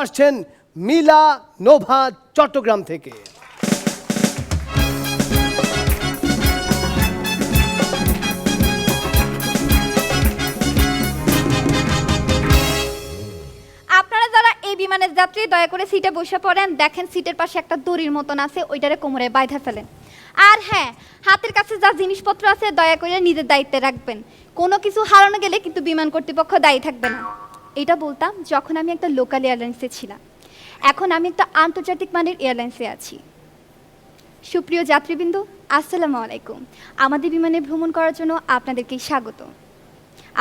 আসছেন মিলা নোভা চট্টগ্রাম থেকে। আপনারা যারা এই বিমানের যাত্রী দয়া করে সিটে বসে পড়েন। দেখেন সিটের পাশে একটা দড়ির মতন আছে, ওইটারে কোমরে বাইধা ফেলেন। আর হ্যাঁ, হাতের কাছে যা জিনিসপত্র আছে দয়া করে নিজের দায়িত্বে রাখবেন। কোনো কিছু হারানো গেলে কিন্তু বিমান কর্তৃপক্ষ দায়ী থাকবে না। এটা বলতাম যখন আমি একটা লোকাল এয়ারলাইন্সে ছিলাম। এখন আমি একটা আন্তর্জাতিক মানের এয়ারলাইন্সে আছি। সুপ্রিয় যাত্রীবৃন্দ, আসসালামু আলাইকুম। আমাদের বিমানে ভ্রমণ করার জন্য আপনাদেরকে স্বাগত।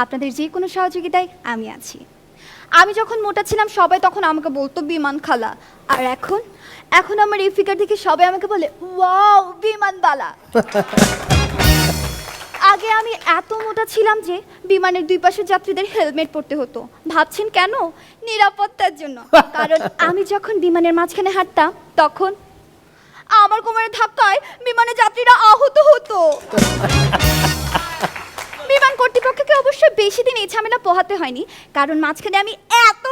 আপনাদের যে কোনো সহযোগিতায় আমি আছি। আমি যখন মোটা ছিলাম সবাই তখন আমাকে বলতো বিমান খালা, আর এখন আমার এই ফিগার দেখে সবাই আমাকে বলে ওয়াও বিমান বালা। আগে আমি এত মোটা ছিলাম যে বিমানের দুই পাশে যাত্রীদের হেলমেট পরতে হতো। ভাবছেন কেন? নিরাপত্তার জন্য। কারণ আমি যখন বিমানের মাঝখানে হাঁটতাম তখন আমার কোমরের ধাক্কায় বিমানের যাত্রীরা আহত হতো। বিমান কর্তৃপক্ষকে অবশ্য বেশি দিন এই ঝামেলা পোহাতে হয়নি, কারণ মাঝখানে আমি এত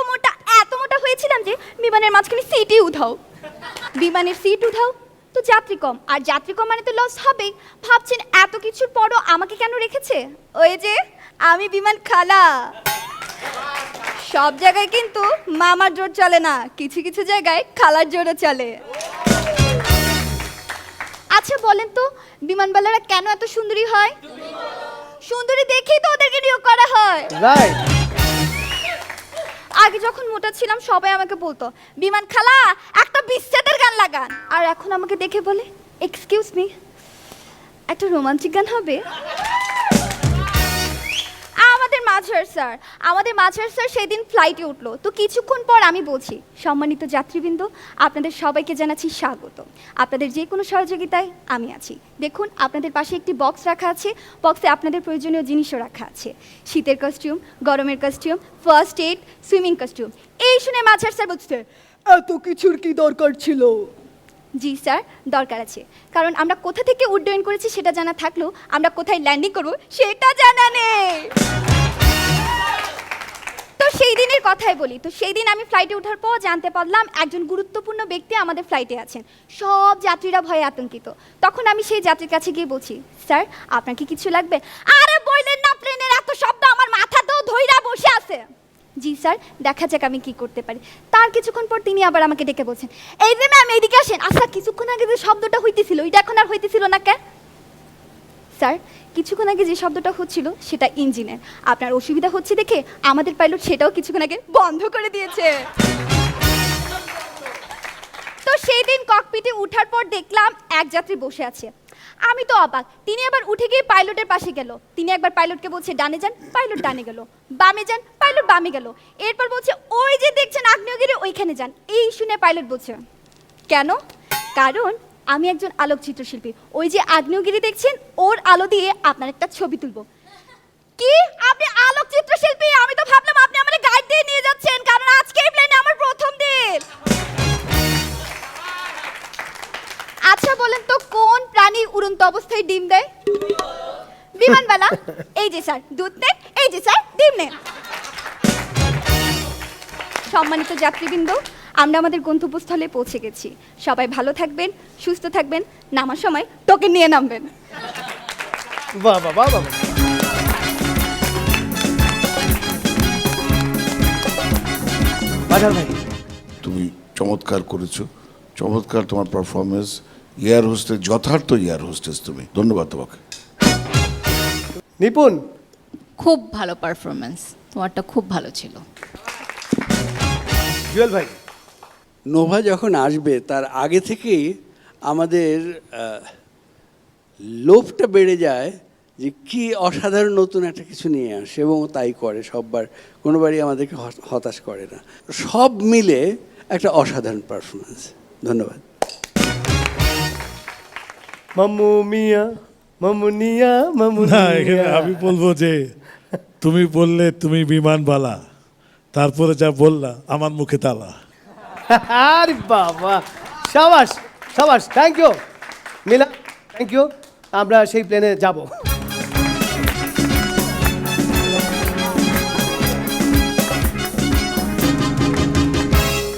মোটা হয়েছিলাম যে বিমানের মাঝখানে সিটই উধাও। বিমানের সিট উধাও তো যাত্রী কম, আর যাত্রী কম মানে তো লস হবেই। ভাবছেন এত কিছুর পরও আমাকে কেন রেখেছে? ওই যে আমি বিমান খালা। সব জায়গায় কিন্তু মামার জোর চলে না, কিছু কিছু জায়গায় খালার জোরও চলে। আচ্ছা বলেন তো, বিমানবালারা কেন এত সুন্দরী হয়? সুন্দরী দেখেই তো ওদেরকে নিয়োগ করা হয়। রাইট। আগে যখন মোটা ছিলাম সবাই আমাকে বলতো বিমান খালা একটা বিচ্ছেদের গান লাগান, আর এখন আমাকে দেখে বলে এক্সকিউজ মি, একটা রোমান্টিক গান হবে? আমাদের মাঝার স্যার সেদিন ফ্লাইটে উঠলো, তো কিছুক্ষণ পর আমি বলছি সম্মানিত যাত্রীবৃন্দ, আপনাদের সবাইকে জানাচ্ছি স্বাগত। আপনাদের যে কোনো সহযোগিতায় আমি আছি। দেখুন আপনাদের পাশে একটি বক্স রাখা আছে, বক্সে আপনাদের প্রয়োজনীয় জিনিসও রাখা আছে। শীতের কস্টিউম, গরমের costume, first aid, swimming costume. এই শুনে মাঝার স্যার বলছে এত কিছুর কি দরকার ছিল? জি স্যার, দরকার আছে, কারণ আমরা কোথা থেকে উড্ডয়ন করেছি সেটা জানা থাকলেও আমরা কোথায় ল্যান্ডিং করব সেটা জানা নেই। তো সেই দিনের কথাই বলি, তো সেই দিন আমি ফ্লাইটে ওঠার পর জানতে পারলাম একজন গুরুত্বপূর্ণ ব্যক্তি আমাদের ফ্লাইটে আছেন। সব যাত্রীরা ভয়ে আতঙ্কিত। তখন আমি সেই যাত্রীর কাছে গিয়ে বলছি স্যার আপনার কি কিছু লাগবে? আরে বললেন না, প্লেনের এত শব্দ আমার মাথাতেও ধইরা বসে আছে। জি স্যার, দেখা যাক আমি কি করতে পারি। তার কিছুক্ষণ পর তিনি আবার আমাকে ডেকে বলছেন এই যে ম্যাম এইদিকে আসেন। আচ্ছা কিছুক্ষণ আগে যে শব্দটা হইতেছিল ওইটা এখন আর হইতেছিল না কেন? স্যার কিছুক্ষণ আগে যে শব্দটা হচ্ছিল সেটা ইঞ্জিনের। আপনার অসুবিধা হচ্ছে দেখে আমাদের পাইলট সেটাও কিছুক্ষণ আগে বন্ধ করে দিয়েছে। তো সেই দিন ককপিটে উঠার পর দেখলাম এক যাত্রী বসে আছে। আমি তো অবাক। তিনি আবার উঠে গিয়ে পাইলটের পাশে গেল। তিনি একবার পাইলটকে বলছে ডানে যান, পাইলট ডানে গেল। বামে যান, পাইলট বামে গেল। এরপর বলছে ওই যে দেখছেন আগ্নেয়গিরি, ওইখানে যান। এই শুনে পাইলট বলছে কেন? কারণ আমি একজন আলোকচিত্র শিল্পী, ওই যে আগ্নেয়গিরি দেখছেন ওর আলো দিয়ে আপনার একটা ছবি তুলবো। কি আপনি আলোকচিত্র শিল্পী? আমি তো ভাবলাম আপনি আমাকে গাইড দিয়ে নিয়ে যাচ্ছেন, কারণ আজকে এই প্লেনে আমার প্রথম দিন। আচ্ছা বলেন তো কোন প্রাণী উড়ন্ত অবস্থায় ডিম দেয়? বিমানবালা। এই যে স্যার দুধ নেন, এই যে স্যার ডিম নেন। সম্মানিত যাত্রীবৃন্দ, আমরা আমাদের গন্তব্যস্থলে পৌঁছে গেছি। সবাই ভালো থাকবেন, সুস্থ থাকবেন, নামার সময় টোকেন নিয়ে নামবেন। বাহ বাহ বাহ বাহ। বাজার ভাই তুমি চমৎকার করেছো, চমৎকার তোমার পারফরমেন্স। এয়ার হোস্টেস, যথার্থ এয়ার হোস্টেস তুমি। ধন্যবাদ তোমাকে। নিপুণ খুব ভালো পারফরমেন্স, তোমারটা খুব ভালো ছিল। জুয়েল ভাই নোভা যখন আসবে তার আগে থেকেই আমাদের লোভটা বেড়ে যায় যে কি অসাধারণ নতুন একটা কিছু নিয়ে আসে, এবং তাই করে সববার, কোনোবারই আমাদেরকে হতাশ করে না। সব মিলে একটা অসাধারণ পারফরমেন্স। ধন্যবাদ। মাম্মু মিয়া মামুনিয়া না, মামুনিয়া। এখানে আমি বলবো যে তুমি বললে তুমি বিমানবালা, তারপরে যা বললা আমার মুখে তালা। আরে বাবা, সাবাস সাবাস, thank you Mila, thank you. আমরা সেই প্লেনে যাব।